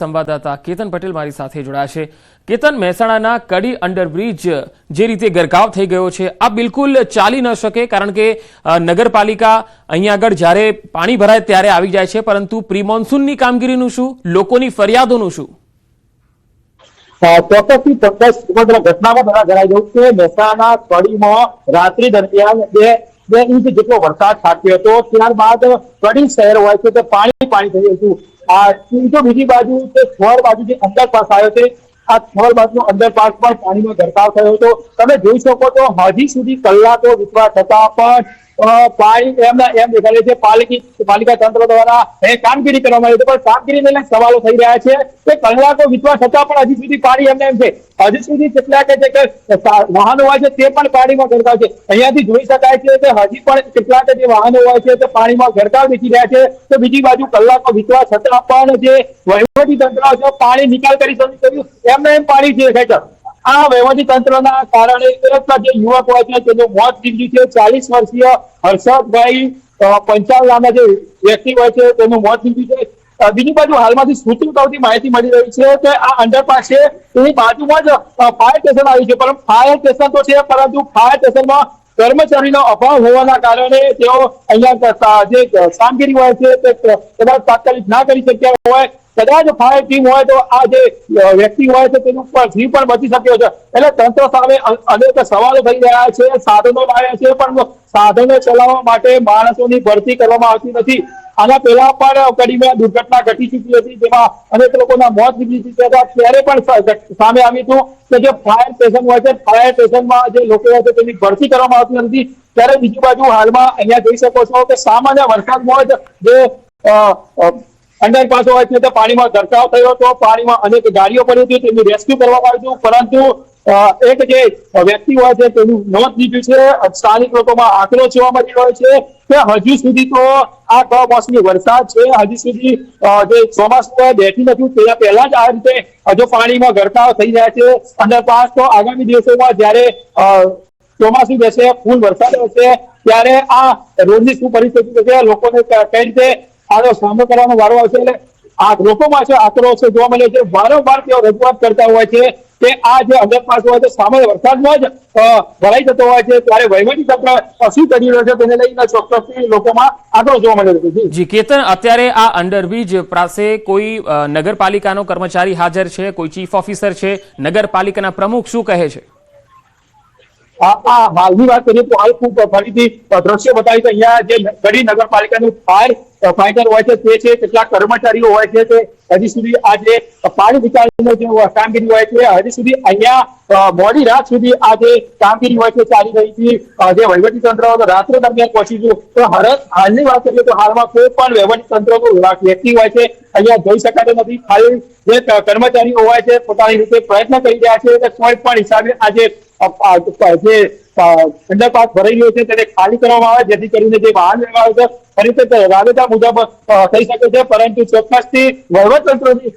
સંવાદદાતા કેતન પટેલ મારી સાથે જોડાયા છે। કેતન, મહેસાણાના કડી અંડરબ્રિજ જે રીતે ગરકાવ થઈ ગયો છે આ બિલકુલ ચાલી ન શકે, કારણ કે નગરપાલિકા અહીંયા આગળ જ્યારે પાણી ભરાય ત્યારે આવી જાય છે, પરંતુ પ્રી મોન્સૂનની કામગીરીનું શું, લોકોની ફરિયાદોનું શું? ચોક્કસથી ચોક્કસ ઘટનામાં બધા જણાઈ દઉં કે મહેસાણા કડીમાં રાત્રિ દરમિયાન બે ઇંચ જેટલો વરસાદ ખાબક્યો હતો। ત્યારબાદ કડી શહેર હોય છે તે પાણી થઈ ગયું હતું। તો બીજી બાજુ થોર બાજુ જે અંડરપાસ આવ્યો છે, આ થોર બાજુનો અંડરપાસ પણ પાણીમાં ગરકાવ થયો હતો। તમે જોઈ શકો તો હજી સુધી કલાકો વીતવા છતાં પણ પાણી એમ દેખાય છે। પાલિકા તંત્ર દ્વારા કામગીરી કરવામાં આવી છે, પણ કામગીરીને લઈને સવાલો થઈ રહ્યા છે કે કલાકો વીતવા છતાં પણ હજી સુધી પાણી એમ છે। હજી સુધી કેટલાક વાહનો હોય છે તે પણ પાણીમાં ગરકાવ છે। અહીંયાથી જોઈ શકાય છે કે હજી પણ કેટલાક જે વાહનો હોય છે તે પાણીમાં ગરકાવ દેખી રહ્યા છે। તો બીજી બાજુ કલાકો વીતવા છતાં પણ જે વહીવટી તંત્ર છે પાણી નિકાલ કરી શક્યું એમ પાણી છે દેખાય છે। આ વહીવટી તંત્રના કારણે જે યુવક હોય છે તેનું મોત નીપજ્યું છે। 40 વર્ષીય હર્ષદભાઈ પંચાલ જે વ્યક્તિ હોય છે તેનું મોત નીપજ્યું છે। બીજી બાજુ હાલમાંથી સૂત્રોથી માહિતી મળી રહી છે કે આ અંડરપાસ છે તેની બાજુમાં જ ફાયર સ્ટેશન આવ્યું છે, પરંતુ ફાયર સ્ટેશન તો છે પરંતુ ફાયર સ્ટેશનમાં કર્મચારીનો અભાવ હોવાના કારણે તેઓ અહીંયા જે કામગીરી હોય છે તે કદાચ તાત્કાલિક ના કરી શક્યા હોય। કદાચ ફાયર ટીમ હોય તો આ જે વ્યક્તિ હોય છે તેનું જીવ પણ બચી શક્યો છે। એટલે તંત્ર સામે અનેક સવાલો થઈ રહ્યા છે। સાધનો લાવ્યા છે પણ સાધનો ચલાવવા માટે માણસોની ભરતી કરવામાં આવતી નથી। આના પહેલા પણ કડીમાં દુર્ઘટના ઘટી ચૂકી હતી, જેમાં અનેક લોકોના મોત નીપજી ચૂક્યા હતા। ત્યારે પણ સામે આવ્યું હતું કે જે ફાયર સ્ટેશન હોય છે, ફાયર સ્ટેશનમાં જે લોકો હોય છે તેની ભરતી કરવામાં આવતી નથી। ત્યારે બીજી બાજુ હાલમાં અહીંયા જોઈ શકો છો કે સામાન્ય વરસાદમાં જ જે અંડરપાસ હોય છે તે પાણીમાં ગરકાવ થયો હતો। પાણીમાં અનેક ગાડીઓ પડી હતી, તેનું રેસ્ક્યુ કરવામાં આવ્યું હતું, પરંતુ એક જે વ્યક્તિ હોય છે તેનું મોત નીપજ્યું છે। સ્થાનિક લોકોમાં આક્રોશ જોવા મળી રહ્યો છે કે હજુ સુધી તો આ કમોસમી વરસાદ છે, હજી સુધી જે ચોમાસું બેઠી નથી તેના પહેલા જ આ રીતે હજુ પાણીમાં ગરકાવ થઈ રહ્યા છે અંડરપાસ। તો આગામી દિવસોમાં જયારે ચોમાસું બેસે, ફૂલ વરસાદ હશે, ત્યારે આ રોડની શું પરિસ્થિતિ થશે, લોકોને કઈ રીતે આનો સામનો કરવાનો વારો આવશે। એટલે આ લોકોમાં છે આક્રોશ જોવા મળે છે। વારંવાર તેઓ રજૂઆત કરતા હોય છે કે આ જે અંડરપાસ હોય છે સામાન્ય વરસાદમાં જ ભરાઈ જતો હોય છે, ત્યારે વહીવટી તંત્ર શું કરી રહ્યો છે તેને લઈને ચોક્કસથી લોકોમાં આક્રોશ જોવા મળે છે। જી કેતન, અત્યારે આ અંડરબ્રિજ પાસે કોઈ નગરપાલિકાનો કર્મચારી હાજર છે, કોઈ ચીફ ઓફિસર છે, નગરપાલિકાના પ્રમુખ શું કહે છે? હાલની વાત કરીએ તો હાલ ખૂબ ફરીથી દ્રશ્ય બતાવી કે અહીંયા જે કડી નગરપાલિકાનું ફાયર હોય છે તે છે, કેટલાક કર્મચારીઓ હોય છે તે હજી સુધી આ જે પાણી નિકાલની જે કામગીરી હોય છે હજી સુધી અહીંયા મોડી રાત સુધી આ જે કામગીરી હોય છે ચાલી રહી હતી। જે વહીવટી તંત્ર રાત્રે દરમિયાન પહોંચી ગયું। તો હાલની વાત કરીએ તો હાલમાં કોઈ પણ વહીવટી તંત્રનો વ્યક્તિ હોય છે અહીંયા જોઈ શકાતો નથી। ખાલી જે કર્મચારીઓ હોય છે પોતાની રીતે પ્રયત્ન કરી રહ્યા છે કે કોઈ પણ હિસાબે આજે જે અંડરપાસ ભરાઈ ગયો છે તેને ખાલી કરવામાં આવે, જેથી કરીને જે વાહન વ્યવહાર છે ફરી રાબેતા મુજબ થઈ શકે છે, પરંતુ ચોક્કસથી વહીવટતંત્રની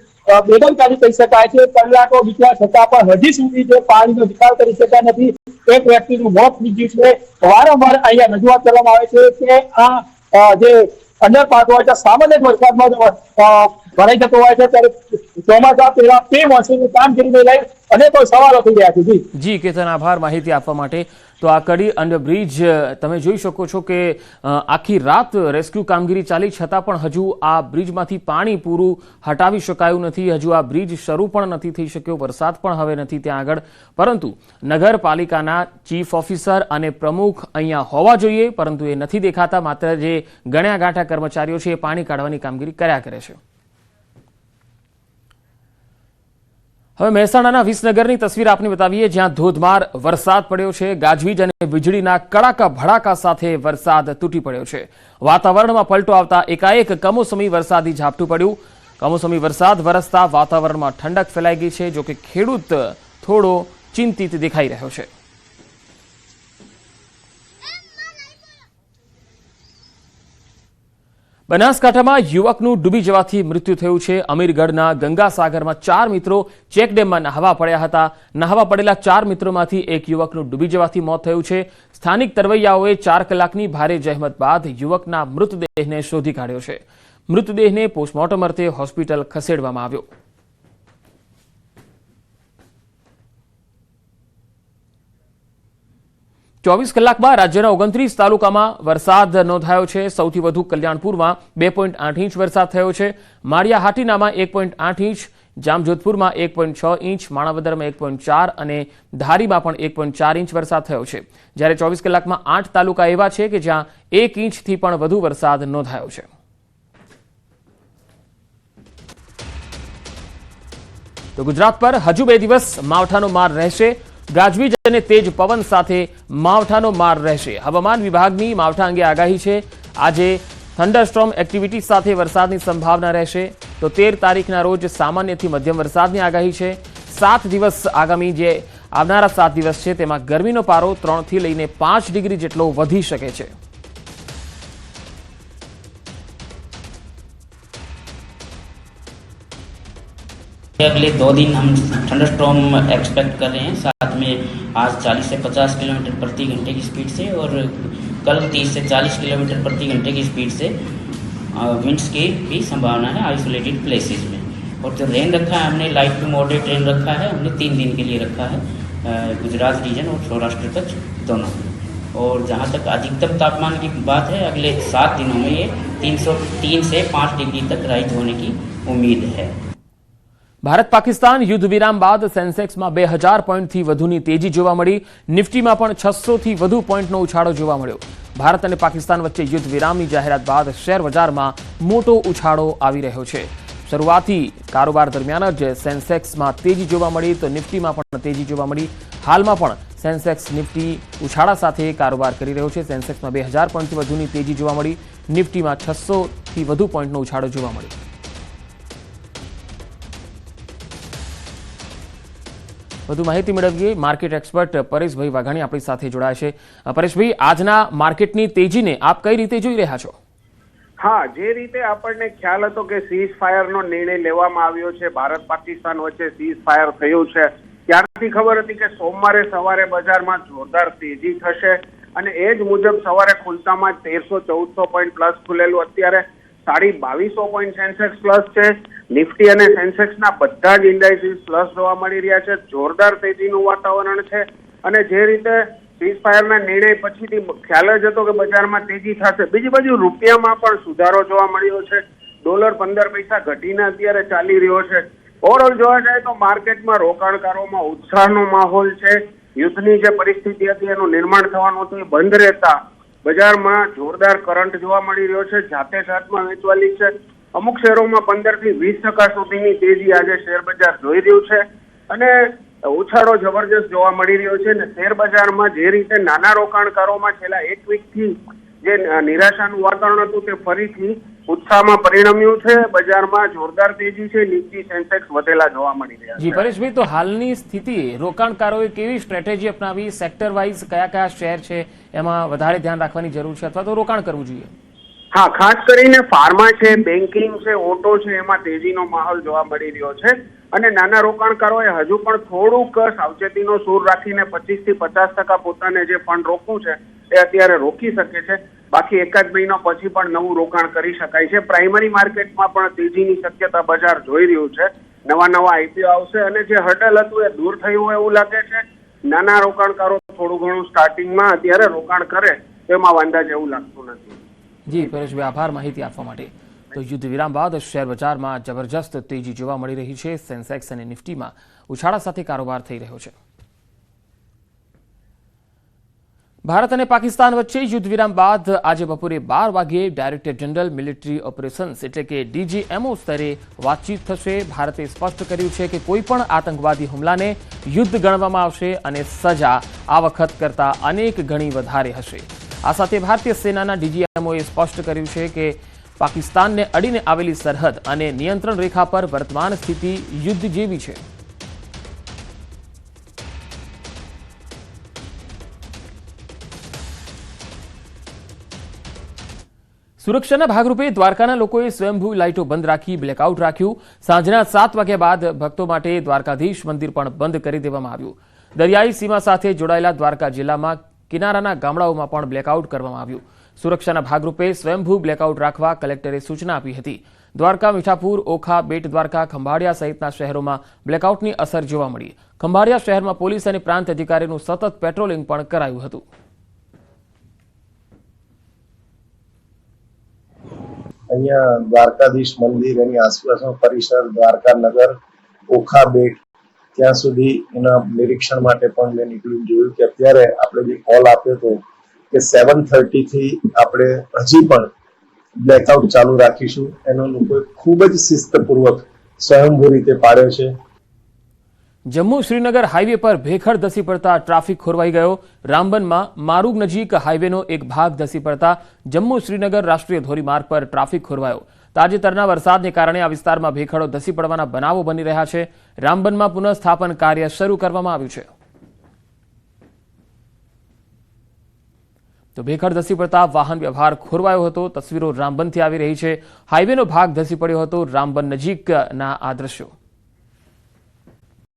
બેદરકારી કહી શકાય છે। કલાકો વીત્યા છતાં પણ હજી સુધી જે પાણીનો નિકાલ કરી શક્યા નથી। એક વ્યક્તિનું મોત નીપજ્યું છે। વારંવાર અહીંયા રજૂઆત કરવામાં આવે છે કે આ જે અંડરપાસ હોય છે સામાન્ય વરસાદમાં ભરાઈ જતો હોય છે, ત્યારે ચોમાસા પહેલા પ્રી મોન્સૂનની કામગીરીને લઈ અનેકો સવાલો થઈ રહ્યા છે। જી કેતન, આભાર માહિતી આપવા માટે। તો આ કડી અંડરબ્રિજ તમે જોઈ શકો છો કે આખી રાત રેસ્ક્યુ કામગીરી ચાલી છતાં પણ હજુ આ બ્રિજમાંથી પાણી પૂરું હટાવી શકાયું નથી। હજુ આ બ્રિજ શરૂ પણ નથી થઈ શક્યો, વરસાદ પણ હવે નથી ત્યાં આગળ, પરંતુ નગરપાલિકાના ચીફ ઓફિસર અને પ્રમુખ અહીંયા હોવા જોઈએ, પરંતુ એ નથી દેખાતા। માત્ર જે ગણ્યા ગાંઠા કર્મચારીઓ છે એ પાણી કાઢવાની કામગીરી કર્યા કરે છે। હવે મહેસાણાના વિસનગરની તસવીર આપને બતાવીએ, જ્યાં ધોધમાર વરસાદ પડ્યો છે। ગાજવીજ અને વીજળીના કડાકા ભડાકા સાથે વરસાદ તૂટી પડ્યો છે। વાતાવરણમાં પલટો આવતા એકાએક કમોસમી વરસાદી ઝાપટું પડ્યું। કમોસમી વરસાદ વરસતા વાતાવરણમાં ઠંડક ફેલાઈ ગઈ છે, જો કે ખેડૂત થોડો ચિંતિત દેખાઈ રહ્યો છે। બનાસકાંઠામાં યુવકનું ડૂબી જવાથી મૃત્યુ થયું છે। અમીરગઢના ગંગાસાગરમાં 4 મિત્રો ચેકડેમમાં નહાવા પડ્યા હતા। નહાવા પડેલા 4 મિત્રોમાંથી એક યુવકનું ડૂબી જવાથી મોત થયું છે। સ્થાનિક તરવૈયાઓએ 4 કલાકની ભારે જહેમત બાદ યુવકના મૃતદેહને શોધી કાઢ્યો છે। મૃતદેહને પોસ્ટમોર્ટમ અર્થે હોસ્પિટલ ખસેડવામાં આવ્યો। 24 કલાકમાં રાજ્યના 29 તાલુકામાં વરસાદ નોંધાયો છે। સૌથી વધુ કલ્યાણપુરમાં 2.8 ઇંચ વરસાદ થયો છે। માળિયા હાટીનામાં 1.8 ઇંચ, જામજોધપુરમાં 1.6 ઇંચ, માણાવદરમાં 1.4 અને ધારીમાં પણ 1.4 ઇંચ વરસાદ થયો છે। જ્યારે 24 કલાકમાં 8 તાલુકા એવા છે કે જ્યાં 1 ઇંચથી પણ વધુ વરસાદ નોંધાયો છે। તો ગુજરાત પર હજુ 2 દિવસ માવઠાનો માર રહેશે। ગાજવીજ અને તેજ પવન સાથે માવઠાનો માર રહેશે। હવામાન વિભાગની માવઠા અંગે આગાહી છે। આજે થંડરસ્ટોર્મ એક્ટિવિટી સાથે વરસાદની સંભાવના રહેશે। તો 13 તારીખના રોજ સામાન્યથી મધ્યમ વરસાદની આગાહી છે। 7 દિવસ આગામી જે આવનારા 7 દિવસ છે તેમાં ગરમીનો પારો 3 થી લઈને 5 ડિગ્રી જેટલો વધી શકે છે। अगले 2 दिन हम थंडरस्टॉर्म एक्सपेक्ट कर रहे हैं। साथ में आज 40 से 50 किलोमीटर प्रति घंटे की स्पीड से और कल 30 से 40 किलोमीटर प्रति घंटे की स्पीड से विंड्स की भी संभावना है आइसोलेटेड प्लेसेस में। और जो रेन रखा है हमने लाइट टू मॉडरेट रेन रखा है, हमने 3 दिन के लिए रखा है गुजरात रीजन और सौराष्ट्र कच्छ दोनों। और जहाँ तक अधिकतम तापमान की बात है अगले 7 दिनों में ये 303 से 5 डिग्री तक राइज होने की उम्मीद है। ભારત પાકિસ્તાન યુદ્ધ વિરામ બાદ સેન્સેક્સમાં 2000 પોઈન્ટથી વધુની તેજી જોવા મળી। નિફ્ટીમાં પણ 600થી વધુ પોઈન્ટનો ઉછાળો જોવા મળ્યો। ભારત અને પાકિસ્તાન વચ્ચે યુદ્ધ વિરામની જાહેરાત બાદ શેર બજારમાં મોટો ઉછાળો આવી રહ્યો છે। શરૂઆતી કારોબાર દરમિયાન જ સેન્સેક્સમાં તેજી જોવા મળી તો નિફ્ટીમાં પણ તેજી જોવા મળી। હાલમાં પણ સેન્સેક્સ નિફ્ટી ઉછાળા સાથે કારોબાર કરી રહ્યો છે। સેન્સેક્સમાં 2000 પોઈન્ટથી વધુની તેજી જોવા મળી। નિફ્ટીમાં 600થી વધુ પોઈન્ટનો ઉછાળો જોવા મળ્યો। વધુ માહિતી મેળવીએ માર્કેટ એક્સપર્ટ પરેશભાઈ વાઘાણી આપણી સાથે જોડાયા છે। પરેશભાઈ, આજના માર્કેટની તેજીને આપ કઈ રીતે જોઈ રહ્યા છો? હા, જે રીતે આપણને ખ્યાલ હતો કે સીઝ ફાયરનો નિર્ણય લેવામાં આવ્યો છે, ભારત પાકિસ્તાન વચ્ચે સીઝ ફાયર થયું છે, ત્યારથી ખબર હતી કે સોમવારે સવારે બજારમાં જોરદાર તેજી થશે અને એ જ મુજબ સવારે ખુલતામાં 1300-1400 પોઈન્ટ પ્લસ ખુલેલું। અત્યારે 2250 પોઈન્ટ સેન્સેક્સ પ્લસ છે। નિફ્ટી અને સેન્સેક્સના બધા જ ઇન્ડાઇસીસ પ્લસ જોવા મળી રહ્યા છે। જોરદાર તેજીનું વાતાવરણ છે અને જે રીતે સીઝ ફાયરના નિર્ણય પછીથી ખ્યાલ જ હતો કે બજારમાં તેજી થશે। બીજી બાજુ રૂપિયામાં પણ સુધારો જોવા મળ્યો છે। ડોલર 15 પૈસા ઘટીને અત્યારે ચાલી રહ્યો છે। ઓવરઓલ જોવા જાય તો માર્કેટમાં રોકાણકારોમાં ઉત્સાહનો માહોલ છે। યુદ્ધની જે પરિસ્થિતિ હતી એનું નિર્માણ થવાનું હતું એ બંધ રહેતા બજારમાં જોરદાર કરંટ જોવા મળી રહ્યો છે। જાતે જાતમાં વેચવાલી છે। અમુક શેરોમાં 15 થી 20% સુધીની તેજી આજે શેર બજાર જોઈ રહ્યું છે અને ઉછાળો જબરજસ્ત જોવા મળી રહ્યો છે। અને શેર બજારમાં જે રીતે નાના રોકાણકારોમાં છેલ્લા 1 વીકથી જે નિરાશાનું વાતાવરણ હતું તે ફરીથી ઉત્સાહમાં પરિણમ્યું છે। બજારમાં જોરદાર તેજી છે। નિફ્ટી સેન્સેક્સ વધેલા જોવા મળી રહ્યા છે। જી પરેશભાઈ, તો હાલની સ્થિતિએ રોકાણકારોએ કેવી સ્ટ્રેટેજી અપનાવી? સેક્ટર વાઇઝ કયા કયા શેર છે એમાં વધારે ધ્યાન રાખવાની જરૂર છે અથવા તો રોકાણ કરવું જોઈએ? હા, ખાસ કરીને ફાર્મા છે, બેન્કિંગ છે, ઓટો છે, એમાં તેજીનો માહોલ જોવા મળી રહ્યો છે અને નાના રોકાણકારોએ હજુ પણ થોડુંક સાવચેતીનો સૂર રાખીને 25 થી 50% પોતાને જે ફંડ રોકવું છે એ અત્યારે રોકી શકે છે। બાકી એકાદ મહિનો પછી પણ નવું રોકાણ કરી શકાય છે। પ્રાઇમરી માર્કેટમાં પણ તેજીની શક્યતા બજાર જોઈ રહ્યું છે। નવા આઈપીઓ આવશે અને જે હર્ડલ હતું એ દૂર થયું હોય એવું લાગે છે। નાના રોકાણકારો થોડું ઘણું સ્ટાર્ટિંગમાં અત્યારે રોકાણ કરે તેમાં વાંધા જેવું લાગતું નથી। જી પરેશભાઈ, આભાર માહિતી આપવા માટે। તો યુદ્ધ વિરામ બાદ શેર બજારમાં જબરજસ્ત તેજી જોવા મળી રહી છે। સેન્સેક્સ અને નિફ્ટીમાં ઉછાળા સાથે કારોબાર થઈ રહ્યો છે। ભારત અને પાકિસ્તાન વચ્ચે યુદ્ધ વિરામ બાદ આજે બપોરે 12 વાગ્યે ડાયરેક્ટર જનરલ મિલિટરી ઓપરેશન્સ એટલે કે ડીજીએમઓ સ્તરે વાતચીત થશે। ભારતે સ્પષ્ટ કર્યું છે કે કોઈ પણ આતંકવાદી હુમલાને યુદ્ધ ગણવામાં આવશે અને સજા આ વખત કરતાં અનેક ગણી વધારે હશે। આ સાથે ભારતીય સેનાના ડીજીએમઓએ સ્પષ્ટ કર્યું છે કે પાકિસ્તાનને અડીને આવેલી સરહદ અને નિયંત્રણ રેખા પર વર્તમાન સ્થિતિ યુદ્ધ જેવી છે। સુરક્ષાના ભાગરૂપે દ્વારકાના લોકોએ સ્વયંભૂ લાઇટો બંધ રાખી બ્લેકઆઉટ રાખ્યું। સાંજના 7 વાગ્યા બાદ ભક્તો માટે દ્વારકાધીશ મંદિર પણ બંધ કરી દેવામાં આવ્યું। દરિયાઈ સીમા સાથે જોડાયેલા દ્વારકા જિલ્લામાં કિનારાના ગામડાઓમાં પણ બ્લેકઆઉટ કરવામાં આવ્યું। સુરક્ષાના ભાગરૂપે સ્વયંભૂ બ્લેકઆઉટ રાખવા કલેક્ટરે સૂચના આપી હતી। દ્વારકા, મીઠાપુર, ઓખા, બેટ દ્વારકા, ખંભાળિયા સહિતના શહેરોમાં બ્લેકઆઉટની અસર જોવા મળી। ખંભાળિયા શહેરમાં પોલીસ અને પ્રાંત અધિકારીનું સતત પેટ્રોલિંગ પણ કરાયું હતું। અહીંયા દ્વારકાધીશ મંદિર એની આસપાસનો પરિસર, દ્વારકા નગર, ઓખા બેટ ત્યાં સુધી એના નિરીક્ષણ માટે પણ મેં નીકળીને જોયું કે અત્યારે આપણે જે કોલ આપ્યો હતો કે 7:30 થી આપણે હજી પણ બ્લેકઆઉટ ચાલુ રાખીશું, એનો લોકોએ ખૂબ જ શિસ્તપૂર્વક સ્વયંભૂ રીતે પાડ્યો છે. જમ્મુ શ્રીનગર હાઈવે પર ભેખડ ધસી પડતા ટ્રાફિક ખોરવાઈ ગયો. રામબનમાં મારુગ નજીક હાઈવેનો એક ભાગ ધસી પડતા જમ્મુ શ્રીનગર રાષ્ટ્રીય ધોરીમાર્ગ પર ટ્રાફિક ખોરવાયો. તાજેતરના વરસાદને કારણે આ વિસ્તારમાં ભેખડો ધસી પડવાના બનાવો બની રહ્યા છે. રામબનમાં પુનઃસ્થાપન કાર્ય શરૂ કરવામાં આવ્યું છે. તો ભેખડ ધસી પડતા વાહન વ્યવહાર ખોરવાયો હતો. તસવીરો રામબનથી આવી રહી છે. હાઈવેનો ભાગ ધસી પડ્યો હતો. રામબન નજીકના આ દ્રશ્યો.